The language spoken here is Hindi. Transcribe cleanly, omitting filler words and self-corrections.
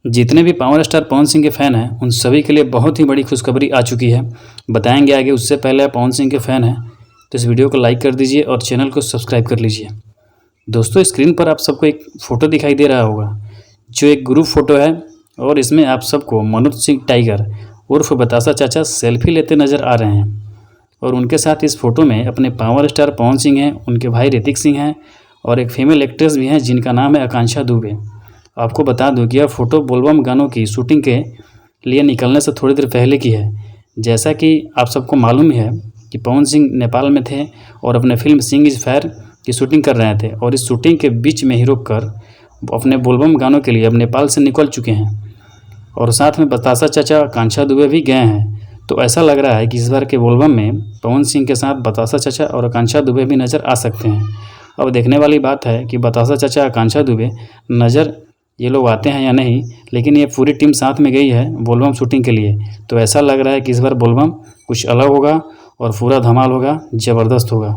जितने भी पावर स्टार पवन सिंह के फ़ैन हैं उन सभी के लिए बहुत ही बड़ी खुशखबरी आ चुकी है। बताएंगे आगे, उससे पहले आप पवन सिंह के फ़ैन हैं तो इस वीडियो को लाइक कर दीजिए और चैनल को सब्सक्राइब कर लीजिए। दोस्तों, स्क्रीन पर आप सबको एक फ़ोटो दिखाई दे रहा होगा जो एक ग्रुप फ़ोटो है और इसमें आप सबको मनोज सिंह टाइगर उर्फ बतासा चाचा सेल्फी लेते नज़र आ रहे हैं। और उनके साथ इस फ़ोटो में अपने पावर स्टार पवन सिंह हैं, उनके भाई ऋतिक सिंह हैं और एक फीमेल एक्ट्रेस भी हैं जिनका नाम है आकांक्षा दुबे। आपको बता दूं कि यह फ़ोटो बोलबम गानों की शूटिंग के लिए निकलने से थोड़ी देर पहले की है। जैसा कि आप सबको मालूम ही है कि पवन सिंह नेपाल में थे और अपने फिल्म सिंह इज़ फायर की शूटिंग कर रहे थे और इस शूटिंग के बीच में ही रोक कर अपने बोलबम गानों के लिए अब नेपाल से निकल चुके हैं और साथ में बतासा चाचा आकांक्षा दुबे भी गए हैं। तो ऐसा लग रहा है कि इस बार के बोलबम में पवन सिंह के साथ बतासा चाचा और आकांक्षा दुबे भी नज़र आ सकते हैं। अब देखने वाली बात है कि बतासा चाचा आकांक्षा दुबे नज़र ये लोग आते हैं या नहीं, लेकिन ये पूरी टीम साथ में गई है बोलबम शूटिंग के लिए। तो ऐसा लग रहा है कि इस बार बोलबम कुछ अलग होगा और पूरा धमाल होगा, ज़बरदस्त होगा।